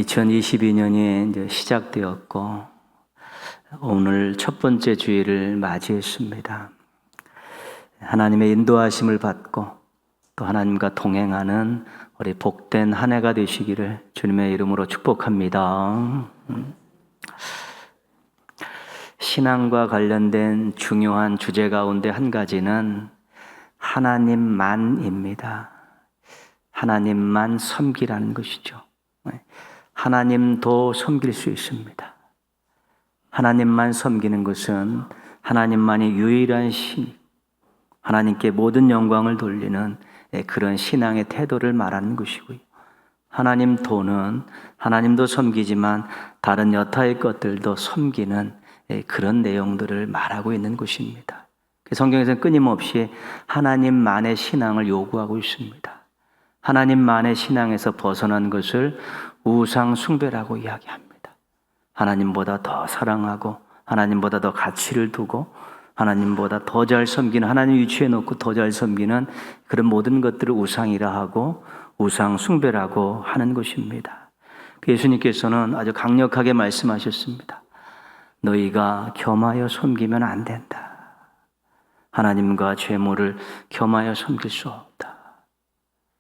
2022년이 이제 시작되었고 오늘 첫 번째 주일을 맞이했습니다. 하나님의 인도하심을 받고 또 하나님과 동행하는 우리 복된 한 해가 되시기를 주님의 이름으로 축복합니다. 신앙과 관련된 중요한 주제 가운데 한 가지는 하나님만입니다. 하나님만 섬기라는 것이죠. 하나님도 섬길 수 있습니다. 하나님만 섬기는 것은 하나님만이 유일한 신, 하나님께 모든 영광을 돌리는 그런 신앙의 태도를 말하는 것이고요. 하나님도는 하나님도 섬기지만 다른 여타의 것들도 섬기는 그런 내용들을 말하고 있는 것입니다. 성경에서는 끊임없이 하나님만의 신앙을 요구하고 있습니다. 하나님만의 신앙에서 벗어난 것을 우상 숭배라고 이야기합니다. 하나님보다 더 사랑하고 하나님보다 더 가치를 두고 하나님보다 더 잘 섬기는, 하나님 위치에 놓고 더 잘 섬기는 그런 모든 것들을 우상이라 하고 우상 숭배라고 하는 것입니다. 예수님께서는 아주 강력하게 말씀하셨습니다. 너희가 겸하여 섬기면 안 된다. 하나님과 재물을 겸하여 섬길 수 없다.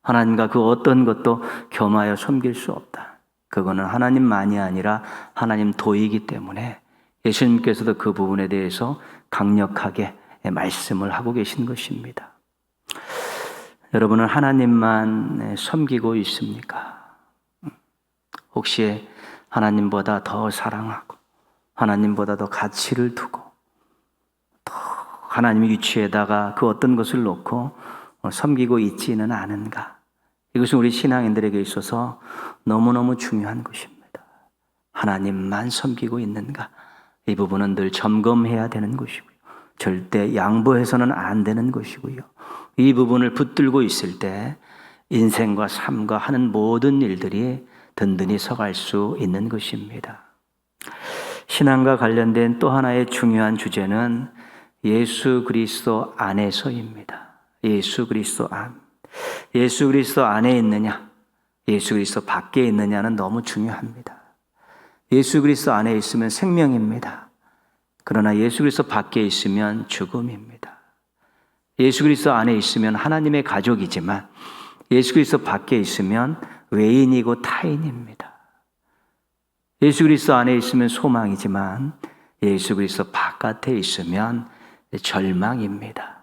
하나님과 그 어떤 것도 겸하여 섬길 수 없다. 그거는 하나님만이 아니라 하나님 도이기 때문에 예수님께서도 그 부분에 대해서 강력하게 말씀을 하고 계신 것입니다. 여러분은 하나님만 섬기고 있습니까? 혹시 하나님보다 더 사랑하고 하나님보다 더 가치를 두고 더 하나님 위치에다가 그 어떤 것을 놓고 섬기고 있지는 않은가? 이것은 우리 신앙인들에게 있어서 너무너무 중요한 것입니다. 하나님만 섬기고 있는가? 이 부분은 늘 점검해야 되는 것이고요. 절대 양보해서는 안 되는 것이고요. 이 부분을 붙들고 있을 때 인생과 삶과 하는 모든 일들이 든든히 서갈 수 있는 것입니다. 신앙과 관련된 또 하나의 중요한 주제는 예수 그리스도 안에서입니다. 예수 그리스도 안. 예수 그리스도 안에 있느냐, 예수 그리스도 밖에 있느냐는 너무 중요합니다. 예수 그리스도 안에 있으면 생명입니다. 그러나 예수 그리스도 밖에 있으면 죽음입니다. 예수 그리스도 안에 있으면 하나님의 가족이지만 예수 그리스도 밖에 있으면 외인이고 타인입니다. 예수 그리스도 안에 있으면 소망이지만 예수 그리스도 바깥에 있으면 절망입니다.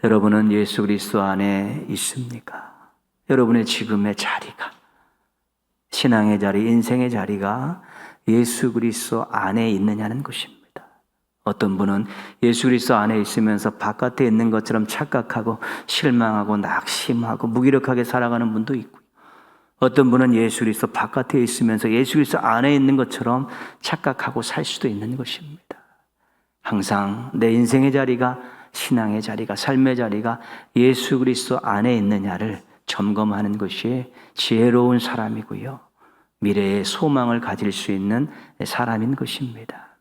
여러분은 예수 그리스도 안에 있습니까? 여러분의 지금의 자리가, 신앙의 자리, 인생의 자리가 예수 그리스도 안에 있느냐는 것입니다. 어떤 분은 예수 그리스도 안에 있으면서 바깥에 있는 것처럼 착각하고 실망하고 낙심하고 무기력하게 살아가는 분도 있고요. 어떤 분은 예수 그리스도 바깥에 있으면서 예수 그리스도 안에 있는 것처럼 착각하고 살 수도 있는 것입니다. 항상 내 인생의 자리가, 신앙의 자리가, 삶의 자리가 예수 그리스도 안에 있느냐를 점검하는 것이 지혜로운 사람이고요. 미래의 소망을 가질 수 있는 사람인 것입니다.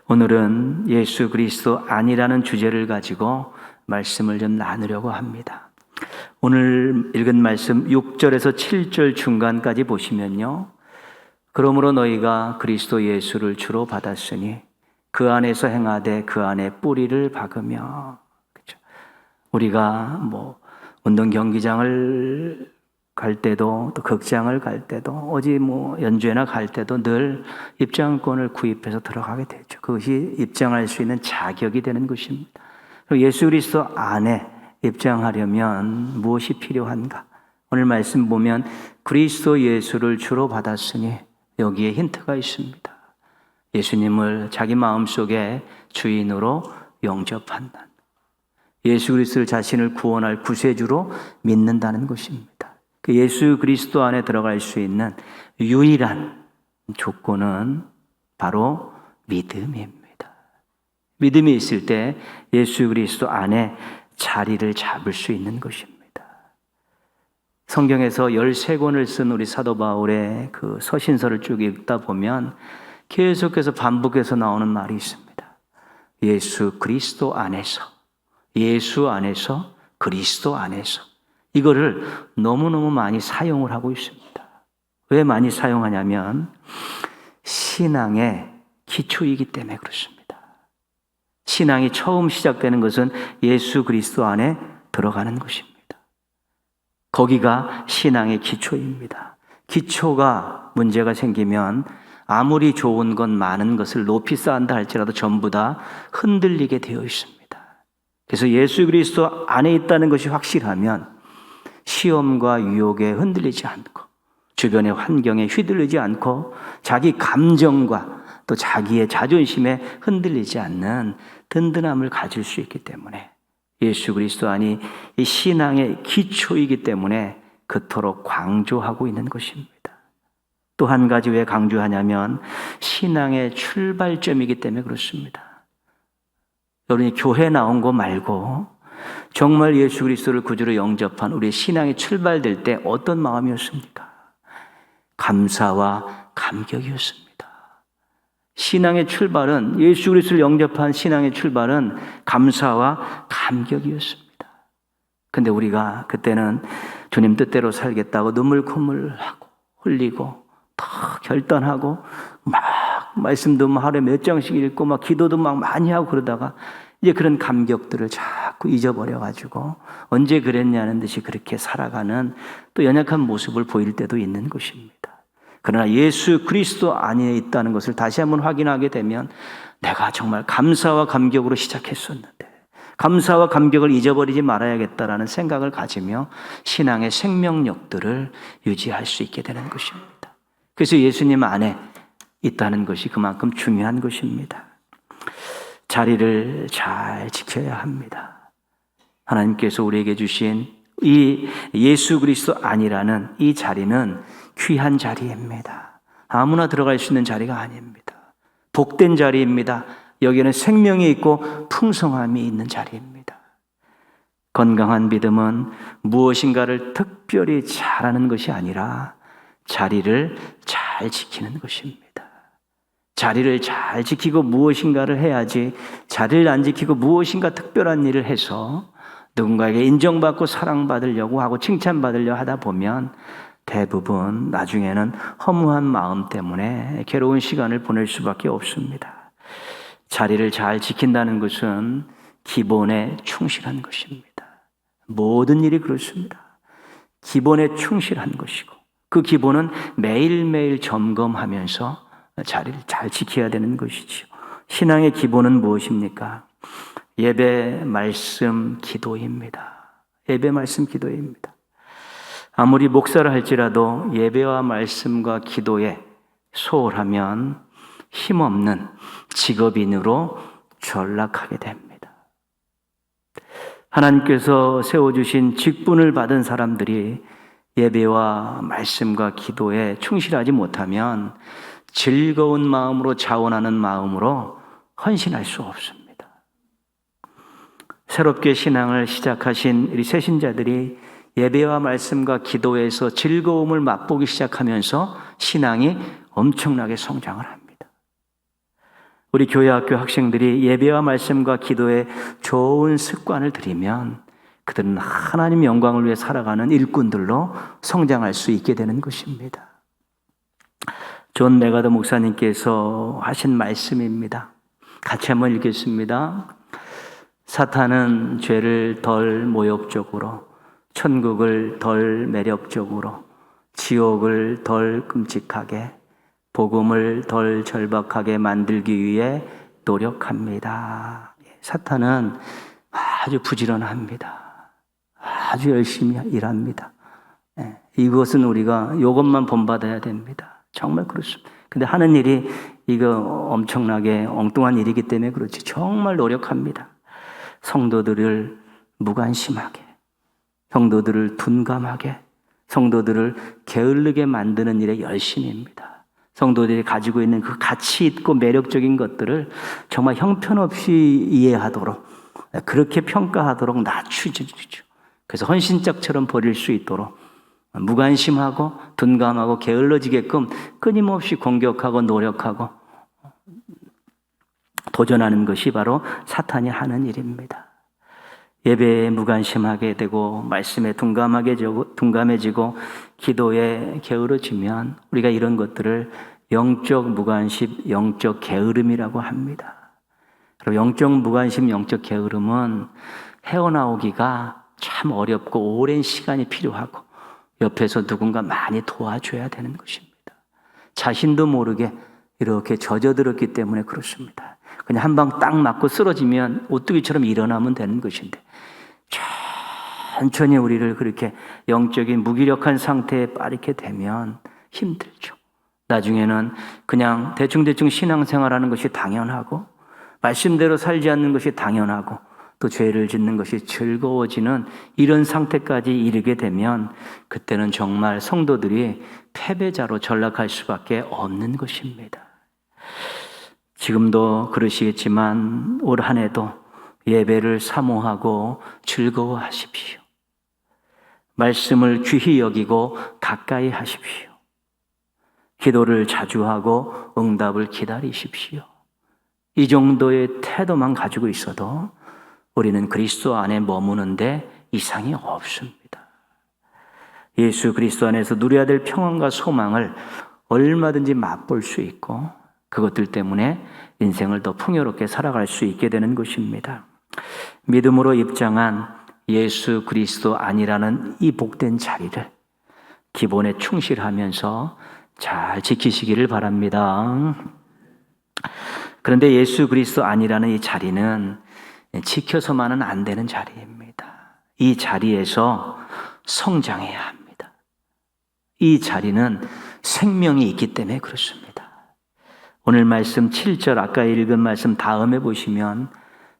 오늘은 예수 그리스도 안이라는 주제를 가지고 말씀을 좀 나누려고 합니다. 오늘 읽은 말씀 6절에서 7절 중간까지 보시면요. 그러므로 너희가 그리스도 예수를 주로 받았으니 그 안에서 행하되 그 안에 뿌리를 박으며. 그렇죠? 우리가 운동 경기장을 갈 때도 또 극장을 갈 때도 어디 연주회나 갈 때도 늘 입장권을 구입해서 들어가게 되죠. 그것이 입장할 수 있는 자격이 되는 것입니다. 예수 그리스도 안에 입장하려면 무엇이 필요한가? 오늘 말씀 보면 그리스도 예수를 주로 받았으니 여기에 힌트가 있습니다. 예수님을 자기 마음속에 주인으로 영접한다. 예수 그리스도를 자신을 구원할 구세주로 믿는다는 것입니다. 그 예수 그리스도 안에 들어갈 수 있는 유일한 조건은 바로 믿음입니다. 믿음이 있을 때 예수 그리스도 안에 자리를 잡을 수 있는 것입니다. 성경에서 13권을 쓴 우리 사도 바울의 그 서신서를 쭉 읽다 보면 계속해서 반복해서 나오는 말이 있습니다. 예수 그리스도 안에서, 예수 안에서, 그리스도 안에서. 이거를 너무너무 많이 사용을 하고 있습니다. 왜 많이 사용하냐면 신앙의 기초이기 때문에 그렇습니다. 신앙이 처음 시작되는 것은 예수 그리스도 안에 들어가는 것입니다. 거기가 신앙의 기초입니다. 기초가 문제가 생기면 아무리 좋은 것 많은 것을 높이 쌓는다 할지라도 전부 다 흔들리게 되어 있습니다. 그래서 예수 그리스도 안에 있다는 것이 확실하면 시험과 유혹에 흔들리지 않고 주변의 환경에 휘둘리지 않고 자기 감정과 또 자기의 자존심에 흔들리지 않는 든든함을 가질 수 있기 때문에 예수 그리스도 안이 이 신앙의 기초이기 때문에 그토록 강조하고 있는 것입니다. 또 한 가지 왜 강조하냐면 신앙의 출발점이기 때문에 그렇습니다. 여러분이 교회 나온 거 말고 정말 예수 그리스도를 구주로 영접한 우리 신앙이 출발될 때 어떤 마음이었습니까? 감사와 감격이었습니다. 신앙의 출발은, 예수 그리스도를 영접한 신앙의 출발은 감사와 감격이었습니다. 근데 우리가 그때는 주님 뜻대로 살겠다고 눈물 콧물 하고 흘리고 더 결단하고 막 말씀도 하루에 몇 장씩 읽고 막 기도도 막 많이 하고 그러다가 이제 그런 감격들을 자꾸 잊어버려가지고 언제 그랬냐는 듯이 그렇게 살아가는 또 연약한 모습을 보일 때도 있는 것입니다. 그러나 예수 그리스도 안에 있다는 것을 다시 한번 확인하게 되면 내가 정말 감사와 감격으로 시작했었는데 감사와 감격을 잊어버리지 말아야겠다라는 생각을 가지며 신앙의 생명력들을 유지할 수 있게 되는 것입니다. 그래서 예수님 안에 있다는 것이 그만큼 중요한 것입니다. 자리를 잘 지켜야 합니다. 하나님께서 우리에게 주신 이 예수 그리스도 안이라는 이 자리는 귀한 자리입니다. 아무나 들어갈 수 있는 자리가 아닙니다. 복된 자리입니다. 여기에는 생명이 있고 풍성함이 있는 자리입니다. 건강한 믿음은 무엇인가를 특별히 잘하는 것이 아니라 자리를 잘 지키는 것입니다. 자리를 잘 지키고 무엇인가를 해야지 자리를 안 지키고 무엇인가 특별한 일을 해서 누군가에게 인정받고 사랑받으려고 하고 칭찬받으려고 하다 보면 대부분 나중에는 허무한 마음 때문에 괴로운 시간을 보낼 수밖에 없습니다. 자리를 잘 지킨다는 것은 기본에 충실한 것입니다. 모든 일이 그렇습니다. 기본에 충실한 것이고 그 기본은 매일매일 점검하면서 자리를 잘 지켜야 되는 것이지요. 신앙의 기본은 무엇입니까? 예배, 말씀, 기도입니다. 예배, 말씀, 기도입니다. 아무리 목사를 할지라도 예배와 말씀과 기도에 소홀하면 힘없는 직업인으로 전락하게 됩니다. 하나님께서 세워주신 직분을 받은 사람들이 예배와 말씀과 기도에 충실하지 못하면 즐거운 마음으로 자원하는 마음으로 헌신할 수 없습니다. 새롭게 신앙을 시작하신 우리 새신자들이 예배와 말씀과 기도에서 즐거움을 맛보기 시작하면서 신앙이 엄청나게 성장을 합니다. 우리 교회학교 학생들이 예배와 말씀과 기도에 좋은 습관을 들이면 그들은 하나님 영광을 위해 살아가는 일꾼들로 성장할 수 있게 되는 것입니다. 존 메가더 목사님께서 하신 말씀입니다. 같이 한번 읽겠습니다. 사탄은 죄를 덜 모욕적으로, 천국을 덜 매력적으로, 지옥을 덜 끔찍하게, 복음을 덜 절박하게 만들기 위해 노력합니다. 사탄은 아주 부지런합니다. 아주 열심히 일합니다. 이것은 우리가 이것만 본받아야 됩니다. 정말 그렇습니다. 근데 하는 일이 이거 엄청나게 엉뚱한 일이기 때문에 그렇지 정말 노력합니다. 성도들을 무관심하게, 성도들을 둔감하게, 성도들을 게을르게 만드는 일에 열심입니다. 성도들이 가지고 있는 그 가치 있고 매력적인 것들을 정말 형편없이 이해하도록, 그렇게 평가하도록 낮추죠. 그래서 헌신짝처럼 버릴 수 있도록 무관심하고 둔감하고 게을러지게끔 끊임없이 공격하고 노력하고 도전하는 것이 바로 사탄이 하는 일입니다. 예배에 무관심하게 되고 말씀에 둔감해지고 기도에 게으러지면 우리가 이런 것들을 영적 무관심, 영적 게으름이라고 합니다. 그리고 영적 무관심, 영적 게으름은 헤어나오기가 참 어렵고 오랜 시간이 필요하고 옆에서 누군가 많이 도와줘야 되는 것입니다. 자신도 모르게 이렇게 젖어들었기 때문에 그렇습니다. 그냥 한 방 딱 맞고 쓰러지면 오뚜기처럼 일어나면 되는 것인데 천천히 우리를 그렇게 영적인 무기력한 상태에 빠르게 되면 힘들죠. 나중에는 그냥 대충대충 신앙생활하는 것이 당연하고 말씀대로 살지 않는 것이 당연하고 또 죄를 짓는 것이 즐거워지는 이런 상태까지 이르게 되면 그때는 정말 성도들이 패배자로 전락할 수밖에 없는 것입니다. 지금도 그러시겠지만 올 한 해도 예배를 사모하고 즐거워하십시오. 말씀을 귀히 여기고 가까이 하십시오. 기도를 자주 하고 응답을 기다리십시오. 이 정도의 태도만 가지고 있어도 우리는 그리스도 안에 머무는데 이상이 없습니다. 예수 그리스도 안에서 누려야 될 평안과 소망을 얼마든지 맛볼 수 있고 그것들 때문에 인생을 더 풍요롭게 살아갈 수 있게 되는 것입니다. 믿음으로 입장한 예수 그리스도 안이라는 이 복된 자리를 기본에 충실하면서 잘 지키시기를 바랍니다. 그런데 예수 그리스도 안이라는 이 자리는 지켜서만은 안 되는 자리입니다. 이 자리에서 성장해야 합니다. 이 자리는 생명이 있기 때문에 그렇습니다. 오늘 말씀 7절 아까 읽은 말씀 다음에 보시면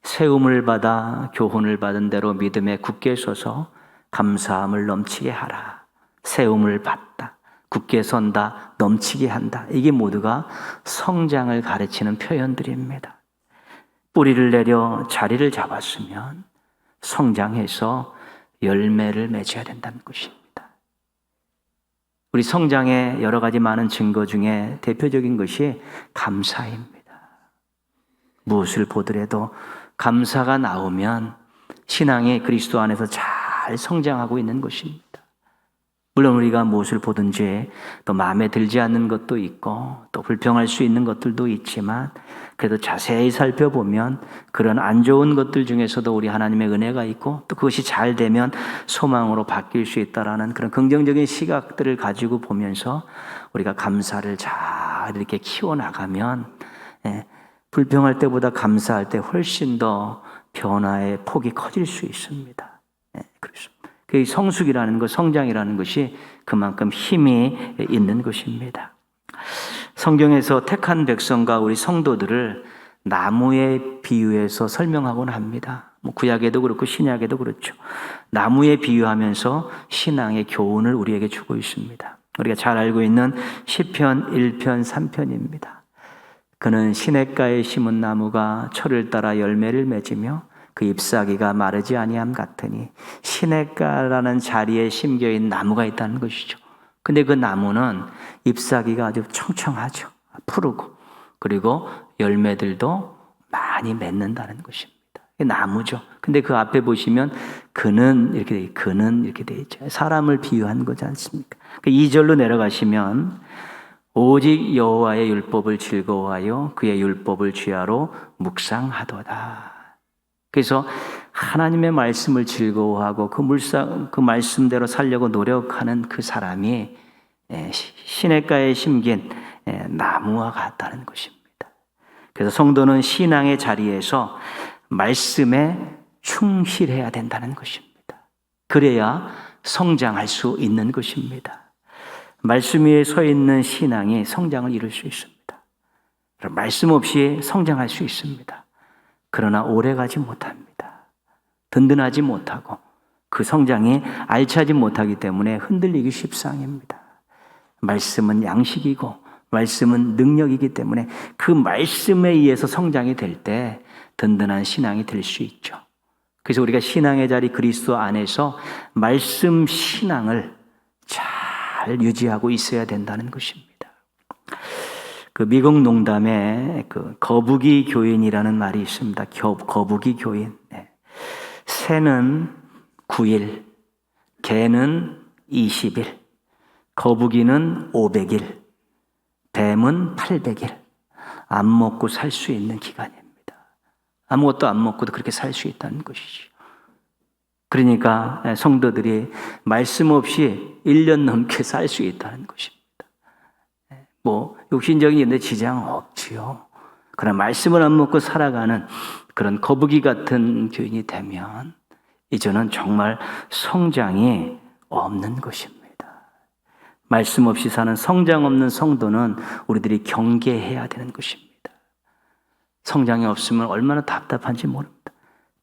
세움을 받아 교훈을 받은 대로 믿음에 굳게 서서 감사함을 넘치게 하라. 세움을 받다, 굳게 선다, 넘치게 한다. 이게 모두가 성장을 가르치는 표현들입니다. 뿌리를 내려 자리를 잡았으면 성장해서 열매를 맺어야 된다는 것입니다. 우리 성장의 여러 가지 많은 증거 중에 대표적인 것이 감사입니다. 무엇을 보더라도 감사가 나오면 신앙이 그리스도 안에서 잘 성장하고 있는 것입니다. 물론 우리가 무엇을 보든지 또 마음에 들지 않는 것도 있고 또 불평할 수 있는 것들도 있지만 그래도 자세히 살펴보면 그런 안 좋은 것들 중에서도 우리 하나님의 은혜가 있고 또 그것이 잘 되면 소망으로 바뀔 수 있다라는 그런 긍정적인 시각들을 가지고 보면서 우리가 감사를 잘 이렇게 키워나가면 불평할 때보다 감사할 때 훨씬 더 변화의 폭이 커질 수 있습니다. 그렇습니다. 그 성숙이라는 것, 성장이라는 것이 그만큼 힘이 있는 것입니다. 성경에서 택한 백성과 우리 성도들을 나무에 비유해서 설명하곤 합니다. 구약에도 그렇고 신약에도 그렇죠. 나무에 비유하면서 신앙의 교훈을 우리에게 주고 있습니다. 우리가 잘 알고 있는 시편 1편 3편입니다. 그는 시냇가에 심은 나무가 철을 따라 열매를 맺으며 그 잎사귀가 마르지 아니함 같으니 시냇가라는 자리에 심겨있는 나무가 있다는 것이죠. 근데 그 나무는 잎사귀가 아주 청청하죠. 푸르고 그리고 열매들도 많이 맺는다는 것입니다. 나무죠. 근데 그 앞에 보시면 그는 이렇게 돼 있죠. 사람을 비유한 거지 않습니까? 2절로 내려가시면 오직 여호와의 율법을 즐거워하여 그의 율법을 주야로 묵상하도다. 그래서 하나님의 말씀을 즐거워하고 그 말씀대로 살려고 노력하는 그 사람이 시냇가에 심긴 나무와 같다는 것입니다. 그래서 성도는 신앙의 자리에서 말씀에 충실해야 된다는 것입니다. 그래야 성장할 수 있는 것입니다. 말씀 위에 서 있는 신앙이 성장을 이룰 수 있습니다. 말씀 없이 성장할 수 있습니다. 그러나 오래가지 못합니다. 든든하지 못하고 그 성장이 알차지 못하기 때문에 흔들리기 십상입니다. 말씀은 양식이고 말씀은 능력이기 때문에 그 말씀에 의해서 성장이 될 때 든든한 신앙이 될 수 있죠. 그래서 우리가 신앙의 자리 그리스도 안에서 말씀 신앙을 잘 유지하고 있어야 된다는 것입니다. 그 미국 농담에 그 거북이 교인이라는 말이 있습니다. 거북이 교인. 새는 9일, 개는 20일, 거북이는 500일, 뱀은 800일. 안 먹고 살 수 있는 기간입니다. 아무것도 안 먹고도 그렇게 살 수 있다는 것이죠. 그러니까 성도들이 말씀 없이 1년 넘게 살 수 있다는 것입니다. 육신적인 일에 지장 없지요. 그러나 말씀을 안 먹고 살아가는 그런 거북이 같은 교인이 되면 이제는 정말 성장이 없는 것입니다. 말씀 없이 사는 성장 없는 성도는 우리들이 경계해야 되는 것입니다. 성장이 없으면 얼마나 답답한지 모릅니다.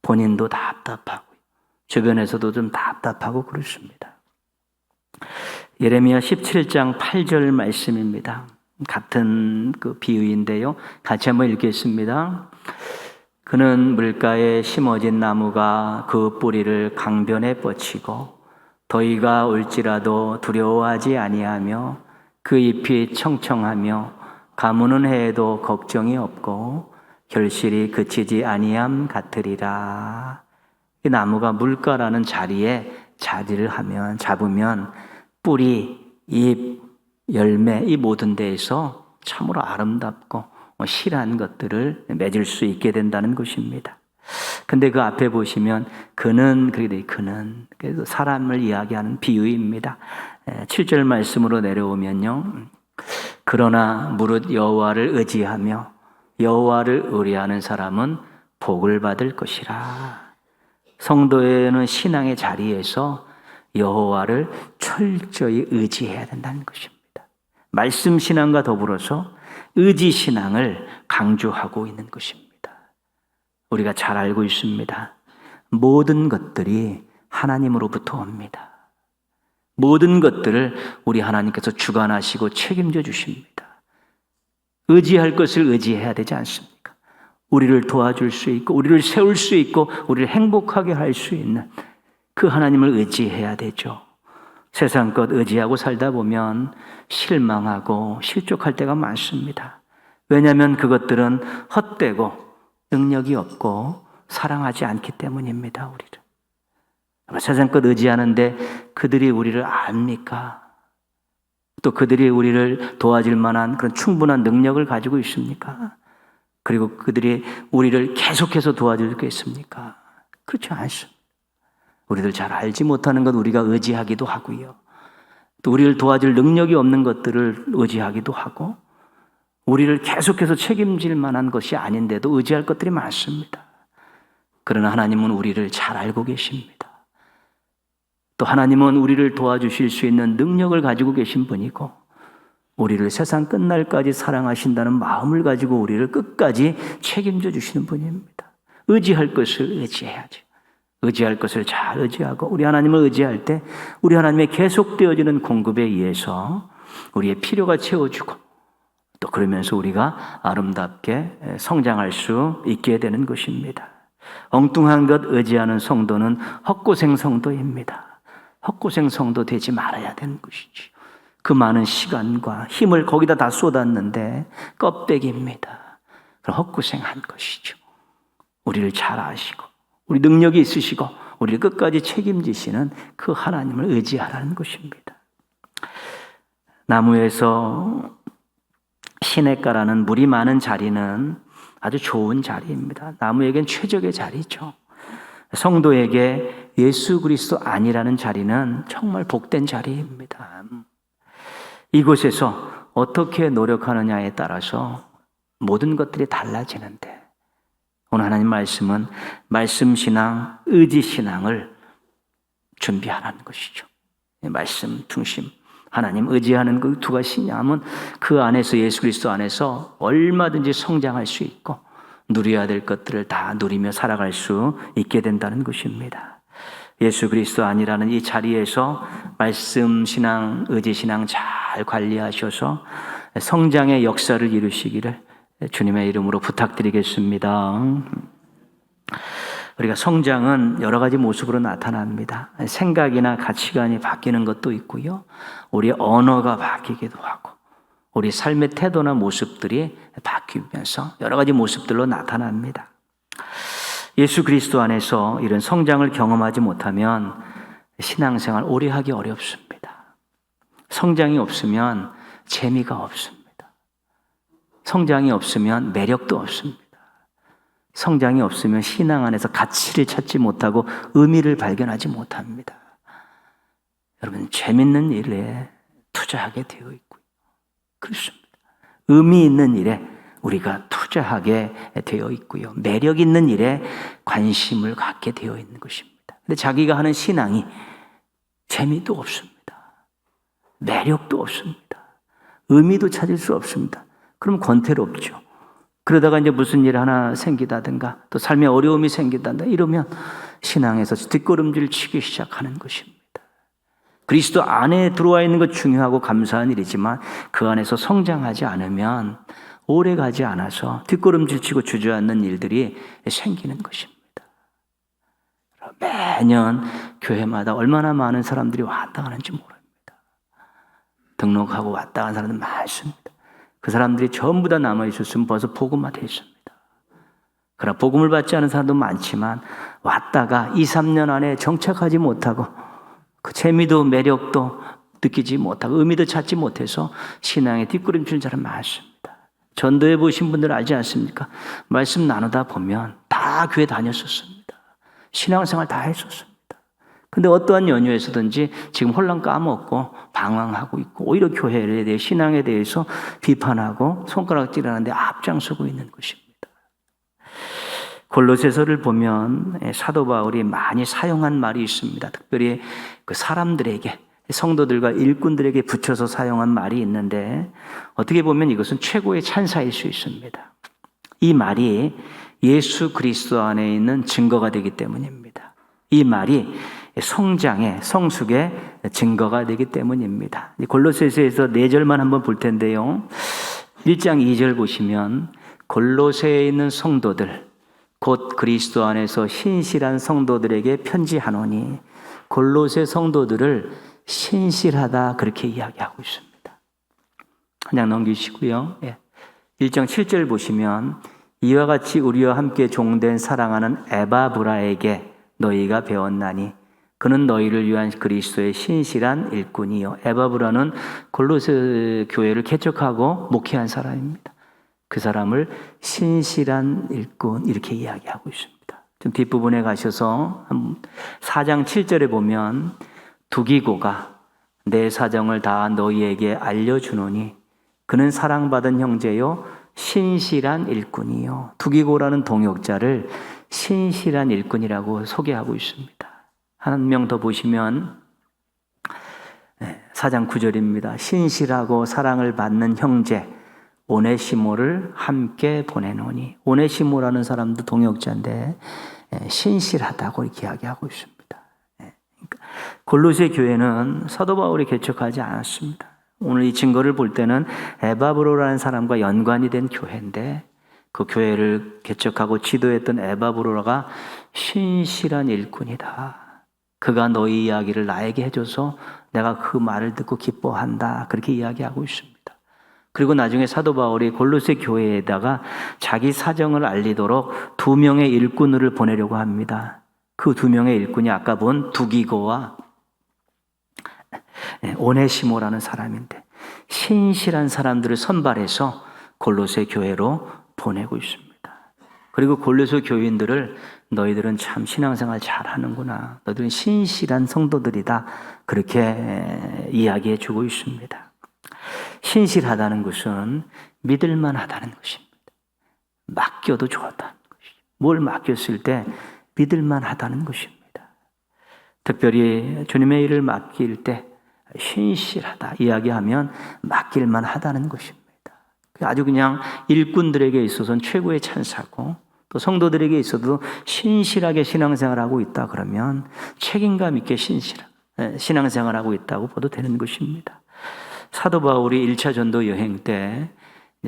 본인도 답답하고 주변에서도 좀 답답하고 그렇습니다. 예레미야 17장 8절 말씀입니다. 같은 그 비유인데요. 같이 한번 읽겠습니다. 그는 물가에 심어진 나무가 그 뿌리를 강변에 뻗치고 더위가 올지라도 두려워하지 아니하며 그 잎이 청청하며 가무는 해에도 걱정이 없고 결실이 그치지 아니함 같으리라. 이 나무가 물가라는 자리에 자리를 잡으면 뿌리, 잎, 열매 이 모든 데에서 참으로 아름답고 실한 것들을 맺을 수 있게 된다는 것입니다. 근데 그 앞에 보시면 그는 그래서 사람을 이야기하는 비유입니다. 7절 말씀으로 내려오면요. 그러나 무릇 여호와를 의지하며 여호와를 의뢰하는 사람은 복을 받을 것이라. 성도에는 신앙의 자리에서 여호와를 철저히 의지해야 된다는 것입니다. 말씀 신앙과 더불어서 의지 신앙을 강조하고 있는 것입니다. 우리가 잘 알고 있습니다. 모든 것들이 하나님으로부터 옵니다. 모든 것들을 우리 하나님께서 주관하시고 책임져 주십니다. 의지할 것을 의지해야 되지 않습니까? 우리를 도와줄 수 있고 우리를 세울 수 있고 우리를 행복하게 할 수 있는 그 하나님을 의지해야 되죠. 세상 것 의지하고 살다 보면 실망하고 실족할 때가 많습니다. 왜냐하면 그것들은 헛되고 능력이 없고 사랑하지 않기 때문입니다. 우리를 세상 것 의지하는데 그들이 우리를 압니까? 또 그들이 우리를 도와줄 만한 그런 충분한 능력을 가지고 있습니까? 그리고 그들이 우리를 계속해서 도와줄 게 있습니까? 그렇지 않습니다. 우리들 잘 알지 못하는 것 우리가 의지하기도 하고요. 또 우리를 도와줄 능력이 없는 것들을 의지하기도 하고 우리를 계속해서 책임질 만한 것이 아닌데도 의지할 것들이 많습니다. 그러나 하나님은 우리를 잘 알고 계십니다. 또 하나님은 우리를 도와주실 수 있는 능력을 가지고 계신 분이고 우리를 세상 끝날까지 사랑하신다는 마음을 가지고 우리를 끝까지 책임져 주시는 분입니다. 의지할 것을 의지해야죠. 의지할 것을 잘 의지하고 우리 하나님을 의지할 때 우리 하나님의 계속되어지는 공급에 의해서 우리의 필요가 채워주고 또 그러면서 우리가 아름답게 성장할 수 있게 되는 것입니다. 엉뚱한 것 의지하는 성도는 헛고생 성도입니다. 헛고생 성도 되지 말아야 되는 것이지. 그 많은 시간과 힘을 거기다 다 쏟았는데 껍데기입니다. 그럼 헛고생한 것이죠. 우리를 잘 아시고 우리 능력이 있으시고 우리를 끝까지 책임지시는 그 하나님을 의지하라는 것입니다. 나무에서 시냇가라는 물이 많은 자리는 아주 좋은 자리입니다. 나무에겐 최적의 자리죠. 성도에게 예수 그리스도 아니라는 자리는 정말 복된 자리입니다. 이곳에서 어떻게 노력하느냐에 따라서 모든 것들이 달라지는데 오늘 하나님 말씀은 말씀 신앙, 의지 신앙을 준비하라는 것이죠. 말씀 중심, 하나님 의지하는 그 두 가지냐 하면 그 안에서 예수 그리스도 안에서 얼마든지 성장할 수 있고 누려야 될 것들을 다 누리며 살아갈 수 있게 된다는 것입니다. 예수 그리스도 아니라는 이 자리에서 말씀 신앙, 의지 신앙 잘 관리하셔서 성장의 역사를 이루시기를 주님의 이름으로 부탁드리겠습니다. 우리가 성장은 여러 가지 모습으로 나타납니다. 생각이나 가치관이 바뀌는 것도 있고요. 우리 언어가 바뀌기도 하고 우리 삶의 태도나 모습들이 바뀌면서 여러 가지 모습들로 나타납니다. 예수 그리스도 안에서 이런 성장을 경험하지 못하면 신앙생활 오래 하기 어렵습니다. 성장이 없으면 재미가 없습니다. 성장이 없으면 매력도 없습니다. 성장이 없으면 신앙 안에서 가치를 찾지 못하고 의미를 발견하지 못합니다. 여러분, 재밌는 일에 투자하게 되어 있고요. 그렇습니다. 의미 있는 일에 우리가 투자하게 되어 있고요. 매력 있는 일에 관심을 갖게 되어 있는 것입니다. 근데 자기가 하는 신앙이 재미도 없습니다. 매력도 없습니다. 의미도 찾을 수 없습니다. 그럼 권태롭죠. 그러다가 이제 무슨 일 하나 생기다든가 또 삶에 어려움이 생기다든가 이러면 신앙에서 뒷걸음질 치기 시작하는 것입니다. 그리스도 안에 들어와 있는 것 중요하고 감사한 일이지만 그 안에서 성장하지 않으면 오래 가지 않아서 뒷걸음질 치고 주저앉는 일들이 생기는 것입니다. 매년 교회마다 얼마나 많은 사람들이 왔다 가는지 모릅니다. 등록하고 왔다 간 사람들 많습니다. 그 사람들이 전부 다 남아있었으면 벌써 복음화 됐습니다. 그러나 복음을 받지 않은 사람도 많지만 왔다가 2, 3년 안에 정착하지 못하고 그 재미도 매력도 느끼지 못하고 의미도 찾지 못해서 신앙에 뒷걸음치는 사람 많습니다. 전도해 보신 분들 알지 않습니까? 말씀 나누다 보면 다 교회 다녔었습니다. 신앙생활 다 했었습니다. 근데 어떠한 연유에서든지 지금 홀랑 까먹고 방황하고 있고 오히려 교회에 대해 신앙에 대해서 비판하고 손가락질하는데 앞장서고 있는 것입니다. 골로새서를 보면 사도 바울이 많이 사용한 말이 있습니다. 특별히 그 사람들에게 성도들과 일꾼들에게 붙여서 사용한 말이 있는데 어떻게 보면 이것은 최고의 찬사일 수 있습니다. 이 말이 예수 그리스도 안에 있는 증거가 되기 때문입니다. 이 말이 성장의 성숙의 증거가 되기 때문입니다. 골로새서에서 4절만 한번 볼 텐데요. 1장 2절 보시면 골로새에 있는 성도들 곧 그리스도 안에서 신실한 성도들에게 편지하노니 골로새 성도들을 신실하다 그렇게 이야기하고 있습니다. 그냥 넘기시고요. 1장 7절 보시면 이와 같이 우리와 함께 종된 사랑하는 에바브라에게 너희가 배웠나니 그는 너희를 위한 그리스도의 신실한 일꾼이요. 에바브라는 골로새 교회를 개척하고 목회한 사람입니다. 그 사람을 신실한 일꾼 이렇게 이야기하고 있습니다. 좀 뒷부분에 가셔서 4장 7절에 보면 두기고가 내 사정을 다 너희에게 알려주노니 그는 사랑받은 형제요 신실한 일꾼이요. 두기고라는 동역자를 신실한 일꾼이라고 소개하고 있습니다. 한 명 더 보시면 4장 9절입니다. 신실하고 사랑을 받는 형제 오네시모를 함께 보내노니 오네시모라는 사람도 동역자인데 신실하다고 이렇게 이야기하고 있습니다. 골로새 교회는 사도 바울이 개척하지 않았습니다. 오늘 이 증거를 볼 때는 에바브로라는 사람과 연관이 된 교회인데 그 교회를 개척하고 지도했던 에바브로가 신실한 일꾼이다. 그가 너희 이야기를 나에게 해줘서 내가 그 말을 듣고 기뻐한다. 그렇게 이야기하고 있습니다. 그리고 나중에 사도 바울이 골로새 교회에다가 자기 사정을 알리도록 2명의 일꾼을 보내려고 합니다. 그 2명의 일꾼이 아까 본 두기고와 오네시모라는 사람인데 신실한 사람들을 선발해서 골로새 교회로 보내고 있습니다. 그리고 골로새 교인들을 너희들은 참 신앙생활 잘하는구나. 너희들은 신실한 성도들이다. 그렇게 이야기해 주고 있습니다. 신실하다는 것은 믿을만하다는 것입니다. 맡겨도 좋다는 것입니다. 뭘 맡겼을 때 믿을만하다는 것입니다. 특별히 주님의 일을 맡길 때 신실하다 이야기하면 맡길만 하다는 것입니다. 아주 그냥 일꾼들에게 있어서는 최고의 찬사고 또 성도들에게 있어도 신실하게 신앙생활하고 있다 그러면 책임감 있게 신앙생활하고 있다고 봐도 되는 것입니다. 사도 바울이 1차 전도 여행 때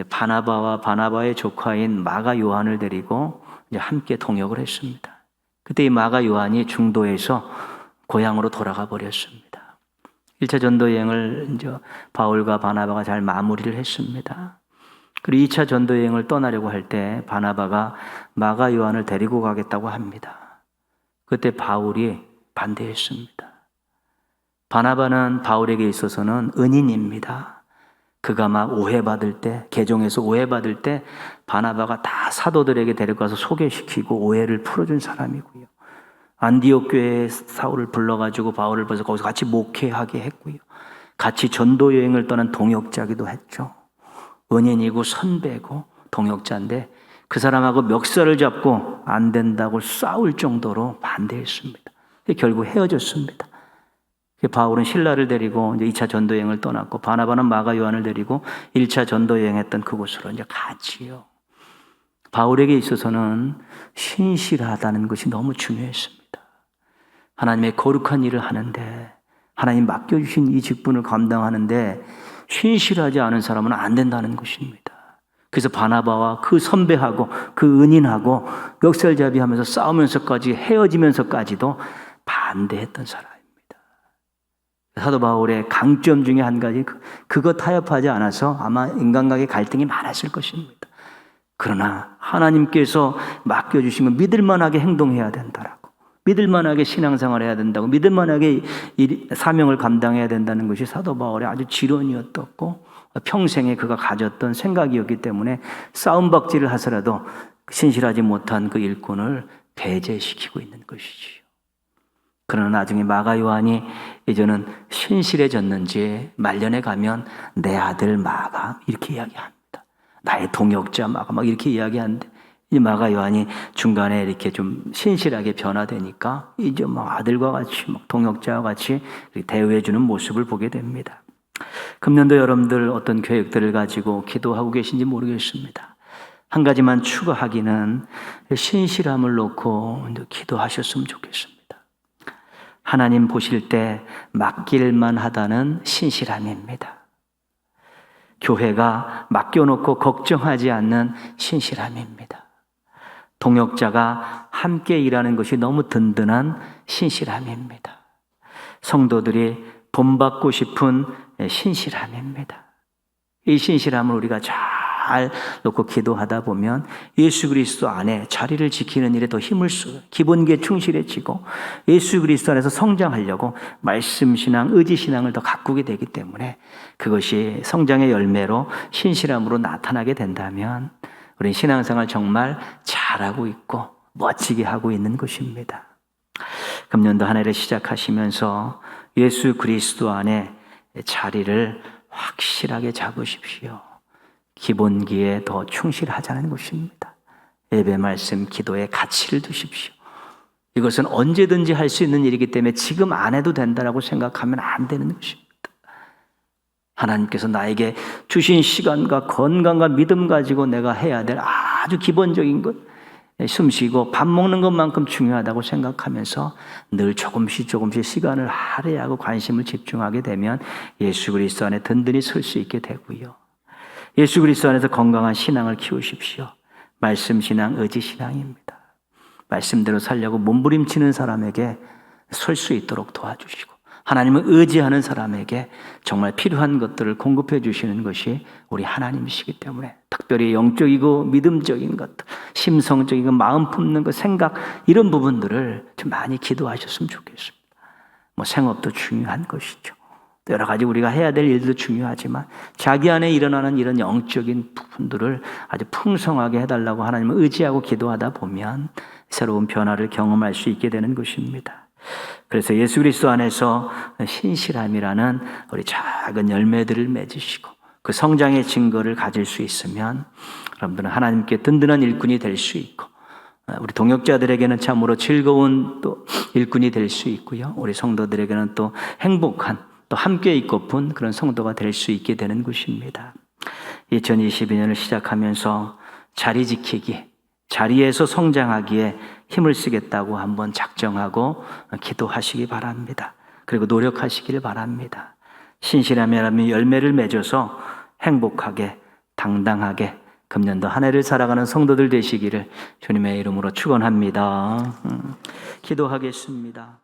바나바와 바나바의 조카인 마가 요한을 데리고 함께 동역을 했습니다. 그때 이 마가 요한이 중도에서 고향으로 돌아가 버렸습니다. 1차 전도 여행을 이제 바울과 바나바가 잘 마무리를 했습니다. 그리고 2차 전도 여행을 떠나려고 할 때 바나바가 마가 요한을 데리고 가겠다고 합니다. 그때 바울이 반대했습니다. 바나바는 바울에게 있어서는 은인입니다. 그가 막 오해받을 때, 개종에서 오해받을 때 바나바가 다 사도들에게 데려가서 소개시키고 오해를 풀어준 사람이고요. 안디옥 교회에 사울을 불러가지고 바울을 벌써 거기서 같이 목회하게 했고요. 같이 전도 여행을 떠난 동역자기도 했죠. 은인이고 선배고 동역자인데 그 사람하고 멱살을 잡고 안 된다고 싸울 정도로 반대했습니다. 결국 헤어졌습니다. 바울은 신라를 데리고 이제 2차 전도 여행을 떠났고 바나바는 마가 요한을 데리고 1차 전도 여행했던 그곳으로 이제 갔지요. 바울에게 있어서는 신실하다는 것이 너무 중요했습니다. 하나님의 거룩한 일을 하는데 하나님 맡겨주신 이 직분을 감당하는데 신실하지 않은 사람은 안 된다는 것입니다. 그래서 바나바와 그 선배하고 그 은인하고 멱살잡이하면서 싸우면서까지 헤어지면서까지도 반대했던 사람입니다. 사도 바울의 강점 중에 한 가지 그거 타협하지 않아서 아마 인간관계 갈등이 많았을 것입니다. 그러나 하나님께서 맡겨주신 건 믿을만하게 행동해야 된다라고, 믿을만하게 신앙생활을 해야 된다고, 믿을만하게 사명을 감당해야 된다는 것이 사도 바울의 아주 지론이었고 평생에 그가 가졌던 생각이었기 때문에 싸움박질을 하더라도 신실하지 못한 그 일꾼을 배제시키고 있는 것이지요. 그러나 나중에 마가 요한이 이제는 신실해졌는지 말년에 가면 내 아들 마가 이렇게 이야기합니다. 나의 동역자 마가 막 이렇게 이야기하는데 이 마가 요한이 중간에 이렇게 좀 신실하게 변화되니까 이제 뭐 아들과 같이 막 동역자와 같이 대우해주는 모습을 보게 됩니다. 금년도 여러분들 어떤 계획들을 가지고 기도하고 계신지 모르겠습니다. 한 가지만 추가하기는 신실함을 놓고 기도하셨으면 좋겠습니다. 하나님 보실 때 맡길만 하다는 신실함입니다. 교회가 맡겨놓고 걱정하지 않는 신실함입니다. 동역자가 함께 일하는 것이 너무 든든한 신실함입니다. 성도들이 본받고 싶은 신실함입니다. 이 신실함을 우리가 잘 놓고 기도하다 보면 예수 그리스도 안에 자리를 지키는 일에 더 힘을 쓰고 기본기에 충실해지고 예수 그리스도 안에서 성장하려고 말씀신앙, 의지신앙을 더 가꾸게 되기 때문에 그것이 성장의 열매로 신실함으로 나타나게 된다면 우리는 신앙생활 정말 잘하고 있고 멋지게 하고 있는 것입니다. 금년도 한 해를 시작하시면서 예수 그리스도 안에 자리를 확실하게 잡으십시오. 기본기에 더 충실하자는 것입니다. 예배 말씀 기도에 가치를 두십시오. 이것은 언제든지 할 수 있는 일이기 때문에 지금 안 해도 된다라고 생각하면 안 되는 것입니다. 하나님께서 나에게 주신 시간과 건강과 믿음 가지고 내가 해야 될 아주 기본적인 것, 숨 쉬고 밥 먹는 것만큼 중요하다고 생각하면서 늘 조금씩 시간을 할애하고 관심을 집중하게 되면 예수 그리스도 안에 든든히 설 수 있게 되고요. 예수 그리스도 안에서 건강한 신앙을 키우십시오. 말씀 신앙, 의지 신앙입니다. 말씀대로 살려고 몸부림치는 사람에게 설 수 있도록 도와주시고 하나님을 의지하는 사람에게 정말 필요한 것들을 공급해 주시는 것이 우리 하나님이시기 때문에 특별히 영적이고 믿음적인 것들, 심성적인 것, 마음 품는 것, 생각 이런 부분들을 좀 많이 기도하셨으면 좋겠습니다. 뭐 생업도 중요한 것이죠. 여러 가지 우리가 해야 될 일도 중요하지만 자기 안에 일어나는 이런 영적인 부분들을 아주 풍성하게 해달라고 하나님을 의지하고 기도하다 보면 새로운 변화를 경험할 수 있게 되는 것입니다. 그래서 예수 그리스도 안에서 신실함이라는 우리 작은 열매들을 맺으시고 그 성장의 증거를 가질 수 있으면 여러분들은 하나님께 든든한 일꾼이 될 수 있고 우리 동역자들에게는 참으로 즐거운 또 일꾼이 될 수 있고요. 우리 성도들에게는 또 행복한 또 함께 있고픈 그런 성도가 될 수 있게 되는 것입니다. 2022년을 시작하면서 자리 지키기, 자리에서 성장하기에 힘을 쓰겠다고 한번 작정하고 기도하시기 바랍니다. 그리고 노력하시길 바랍니다. 신실함이라면 열매를 맺어서 행복하게 당당하게 금년도 한 해를 살아가는 성도들 되시기를 주님의 이름으로 축원합니다. 기도하겠습니다.